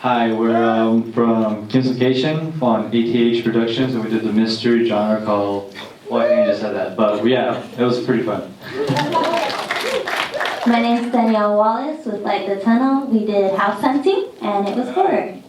Hi, we're from Kimslocation on ATH Productions, and we did the mystery genre called, well, I think I just said that, but yeah, it was pretty fun. My name is Danielle Wallace with Light the Tunnel. We did house hunting, and it was horror.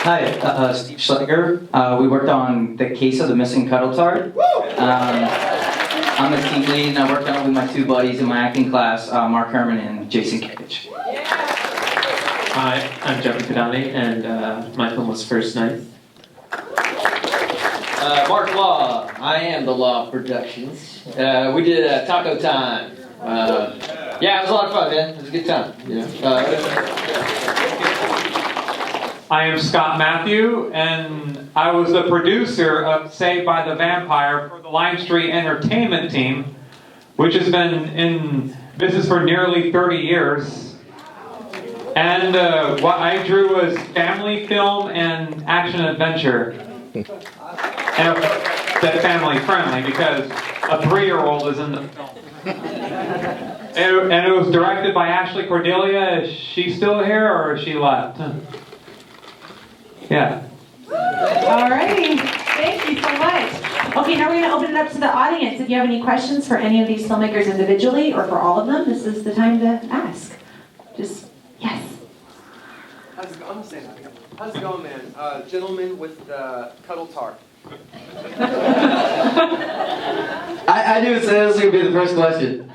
Hi, Steve Schleger. We worked on The Case of the Missing Cuddle Tart. I'm the team lead, and I worked on it with my two buddies in my acting class, Mark Herman and Jason Kage. Hi, I'm Jeffrey Kadani, and my film was First Night. Mark Law. I am the Law Productions. We did Taco Time. Yeah, it was a lot of fun, man. It was a good time. I am Scott Matthew, and I was the producer of Saved by the Vampire for the Lime Street Entertainment team, which has been in business for nearly 30 years. And what I drew was family film and action adventure. And that's family friendly because a 3-year-old is in the film. And it was directed by Ashley Cordelia. Is she still here or is she left? Yeah. Alrighty, thank you so much. Okay, now we're going to open it up to the audience. If you have any questions for any of these filmmakers individually or for all of them, this is the time to ask. Just, yes. I'm gonna say that. How's it going, man? Gentleman with the cuddle tart. I knew this was going to be the first question.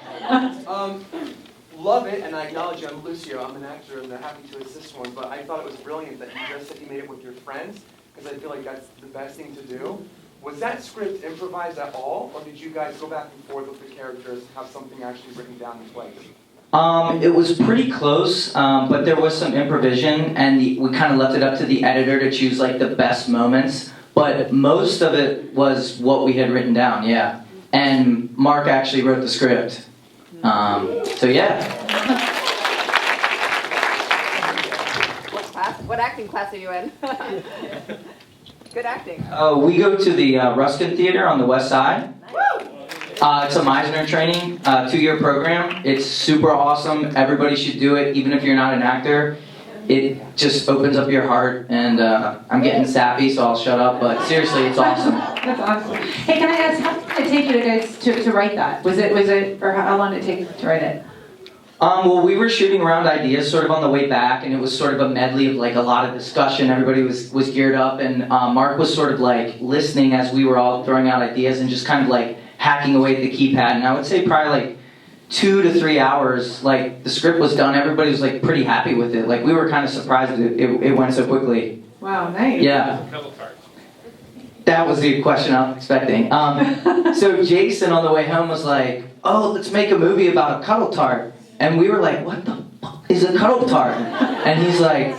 Love it, and I acknowledge you. I'm Lucio. I'm an actor, and I'm happy to assist one. But I thought it was brilliant that you just said you made it with your friends, because I feel like that's the best thing to do. Was that script improvised at all, or did you guys go back and forth with the characters, have something actually written down in place? It was pretty close, but there was some improvisation, and we kind of left it up to the editor to choose like the best moments. But most of it was what we had written down, yeah. And Mark actually wrote the script. So yeah. What acting class are you in? Good acting. We go to the Ruskin Theater on the west side. It's a Meisner training, 2-year program. It's super awesome. Everybody should do it, even if you're not an actor. It just opens up your heart, and I'm getting sappy, so I'll shut up, but seriously, it's awesome. That's awesome. Hey, can I ask, how long did it take you guys to write that? Was it, or how long did it take to write it? Well, we were shooting around ideas sort of on the way back, and it was sort of a medley of like a lot of discussion. Everybody was geared up, and Mark was sort of like listening as we were all throwing out ideas and just kind of like hacking away at the keypad. And I would say probably like 2 to 3 hours, like the script was done. Everybody was like pretty happy with it. Like we were kind of surprised that it went so quickly. Wow, nice. Yeah. That was the question I was expecting. So Jason on the way home was like, "Oh, let's make a movie about a cuddle tart." And we were like, "What the fuck is a cuddle tart?" And he's like,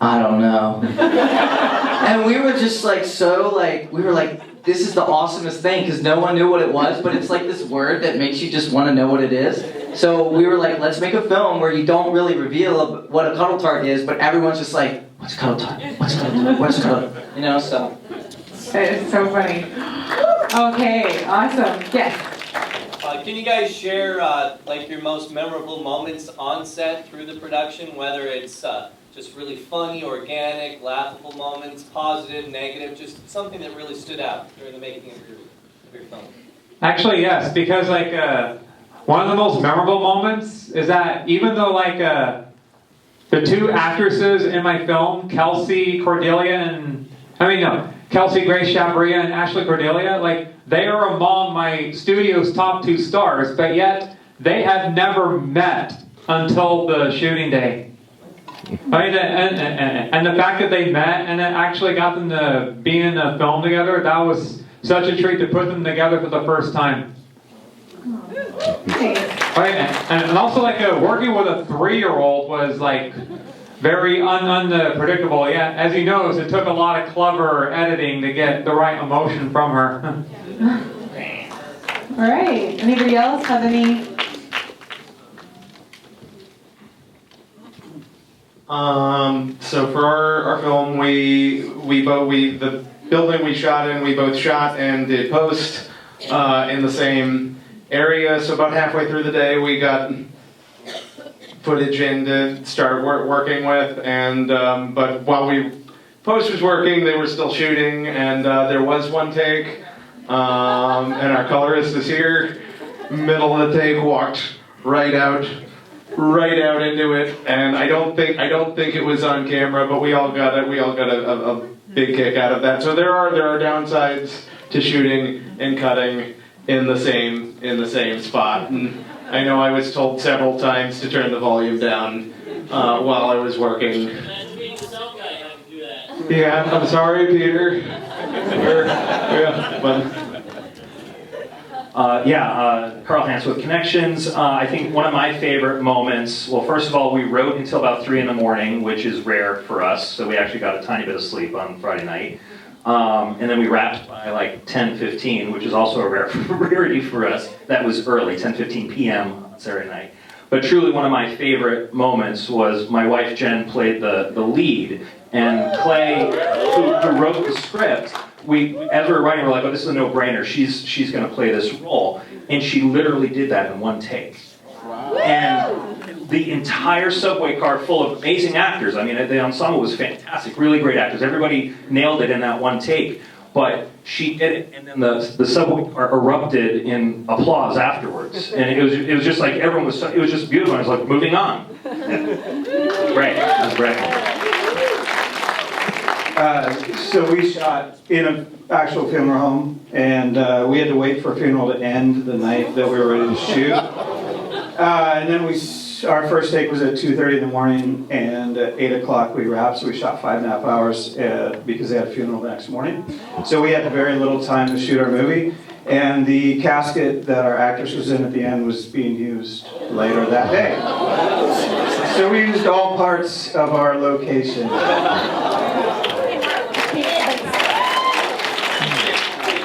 "I don't know." And we were just like we were like, this is the awesomest thing, because no one knew what it was, but it's like this word that makes you just want to know what it is. So we were like, let's make a film where you don't really reveal what a cuddle tart is, but everyone's just like, what's a cuddle tart? What's a cuddle tart? What's a cuddle tart? You know, so. That is so funny. Okay, awesome. Yes. Can you guys share like your most memorable moments on set through the production, whether it's just really funny, organic, laughable moments, positive, negative, just something that really stood out during the making of your film? Actually, yes, because like one of the most memorable moments is that even though like the 2 actresses in my film, Kelsey Grace Chabria and Ashley Cordelia, like they are among my studio's top 2 stars, but yet they had never met until the shooting day. I mean, and the fact that they met and it actually got them to be in a film together, that was such a treat to put them together for the first time. Right, and also like working with a 3-year-old was like very unpredictable. Yeah, as he knows, it took a lot of clever editing to get the right emotion from her. All right. Anybody else have any? So for our film, the building we shot in, we both shot and did post in the same area. So about halfway through the day, we got footage in to start working with, and but while post was working, they were still shooting, and there was one take, and our colorist is here, middle of the take, walked right out into it, and I don't think it was on camera, but we all got a big kick out of that. So there are downsides to shooting and cutting in the same spot. And I know I was told several times to turn the volume down while I was working. Yeah, I'm sorry, Peter. Carl Hans with Connections. I think one of my favorite moments, well, first of all, we wrote until about 3 in the morning, which is rare for us, so we actually got a tiny bit of sleep on Friday night. And then we wrapped by like 10:15, which is also a rarity for us. That was early, 10:15 p.m. on Saturday night. But truly one of my favorite moments was my wife Jen played the lead, and Clay, who wrote the script, as we were writing, we're like, oh, this is a no-brainer. She's going to play this role. And she literally did that in one take. Wow. And the entire subway car full of amazing actors. I mean, the ensemble was fantastic, really great actors. Everybody nailed it in that one take. But she did it, and then the subway car erupted in applause afterwards. And it was just like everyone was, it was just beautiful. It was like, moving on. Great. It was great. So we shot in an actual funeral home, and we had to wait for a funeral to end the night that we were ready to shoot. And then our first take was at 2:30 in the morning, and at 8 o'clock we wrapped, so we shot 5.5 hours because they had a funeral the next morning. So we had very little time to shoot our movie, and the casket that our actress was in at the end was being used later that day. So we used all parts of our location.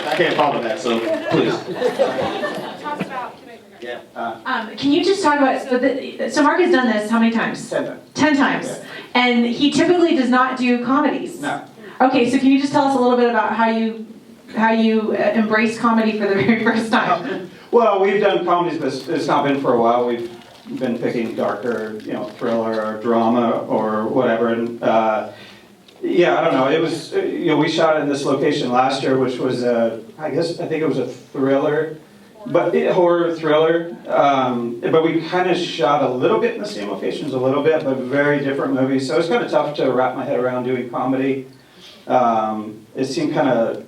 I can't follow that, so please. Can you just talk about, so Mark has done this how many times? 10 times. 10 times. Yeah. And he typically does not do comedies. No. Okay, so can you just tell us a little bit about how you embraced comedy for the very first time? Well, we've done comedies, but it's not been for a while. We've been picking darker, thriller or drama or whatever. And I don't know. It was, we shot in this location last year, which was I think it was a thriller. But horror thriller, but we kind of shot a little bit in the same locations, a little bit, but very different movies. So it was kind of tough to wrap my head around doing comedy. It seemed kind of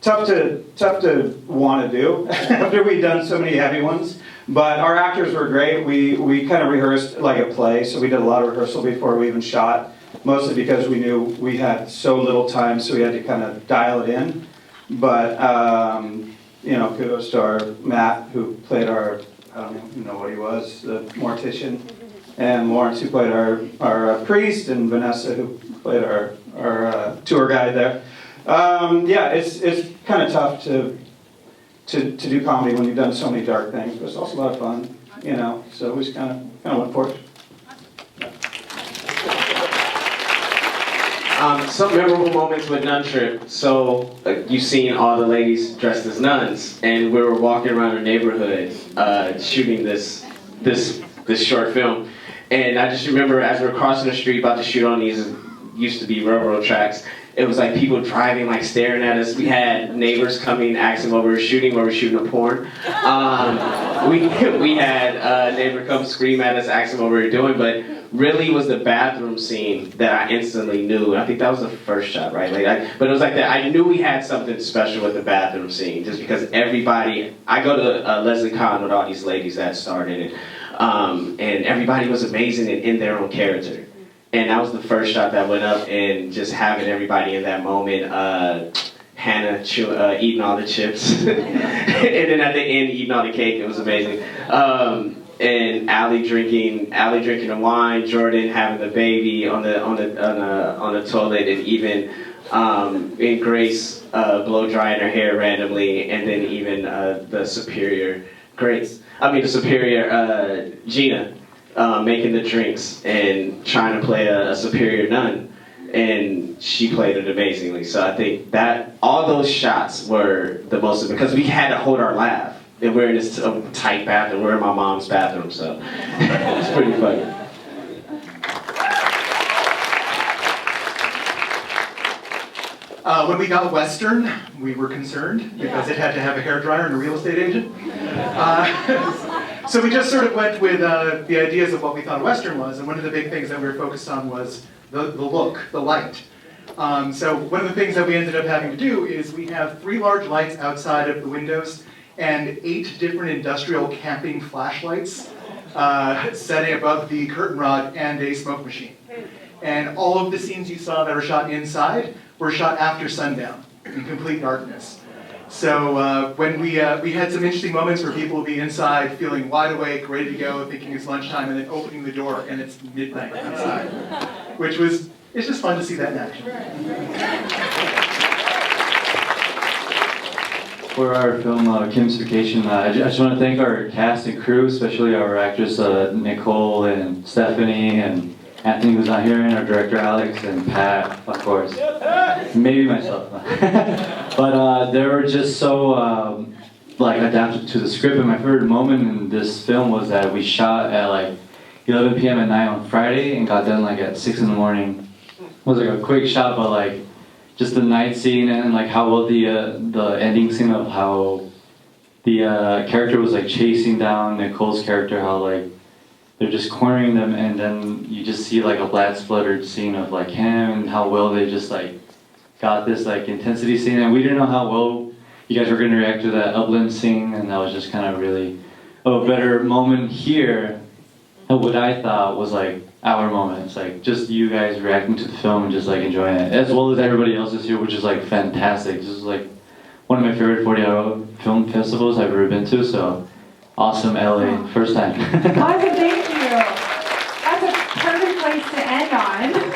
tough to want to do after we'd done so many heavy ones. But our actors were great. We kind of rehearsed like a play, so we did a lot of rehearsal before we even shot. Mostly because we knew we had so little time, so we had to kind of dial it in. But kudos to our Matt, who played our, I don't even know what he was, the mortician, and Lawrence, who played our priest, and Vanessa, who played our tour guide there. It's kind of tough to do comedy when you've done so many dark things, but it's also a lot of fun, so we just kind of went for it. Some memorable moments with Nun Trip. So you've seen all the ladies dressed as nuns, and we were walking around our neighborhood shooting this short film. And I just remember as we were crossing the street about to shoot on these, used to be railroad tracks, it was like people driving, like staring at us. We had neighbors coming, asking what we were shooting a porn. We had a neighbor come scream at us, asking what we were doing, but really was the bathroom scene that I instantly knew. I think that was the first shot, right? But it was like that. I knew we had something special with the bathroom scene, just because everybody. I go to Leslie Kahn with all these ladies that started it, and everybody was amazing and in their own character. And that was the first shot that went up, and just having everybody in that moment. Hannah eating all the chips, and then at the end eating all the cake. It was amazing. And Allie drinking the wine, Jordan having the baby on the toilet, and even and Grace blow drying her hair randomly, and then even the superior Gina making the drinks and trying to play a superior nun, and she played it amazingly. So I think that all those shots were the most, because we had to hold our laugh. and we're in this tight bathroom. We're in my mom's bathroom, so it's pretty funny. When we got Western, we were concerned because it had to have a hairdryer and a real estate agent. So we just sort of went with the ideas of what we thought Western was, and one of the big things that we were focused on was the look, the light. So one of the things that we ended up having to do is we have 3 large lights outside of the windows and 8 different industrial camping flashlights setting above the curtain rod and a smoke machine. And all of the scenes you saw that were shot inside were shot after sundown, in complete darkness. So when we had some interesting moments where people would be inside feeling wide awake, ready to go, thinking it's lunchtime, and then opening the door and it's midnight outside, which was, it's just fun to see that in action. For our film Kim's Vacation, I just want to thank our cast and crew, especially our actress Nicole and Stephanie and Anthony, who's not here, and our director Alex and Pat, of course. Maybe myself. But they were just so like adapted to the script. And my favorite moment in this film was that we shot at like 11 p.m. at night on Friday and got done like at 6 in the morning. It was like a quick shot, but like just the night scene and like how well the ending scene of how the character was like chasing down Nicole's character, how like they're just cornering them, and then you just see like a blood splattered scene of like him and how well they just like got this like intensity scene, and we didn't know how well you guys were going to react to that upland scene, and that was just kind of really a better moment here. And what I thought was like our moments, like just you guys reacting to the film and just like enjoying it, as well as everybody else's here, which is like fantastic. This is like one of my favorite 40-hour film festivals I've ever been to, so awesome LA, first time. Awesome, thank you. That's a perfect place to end on.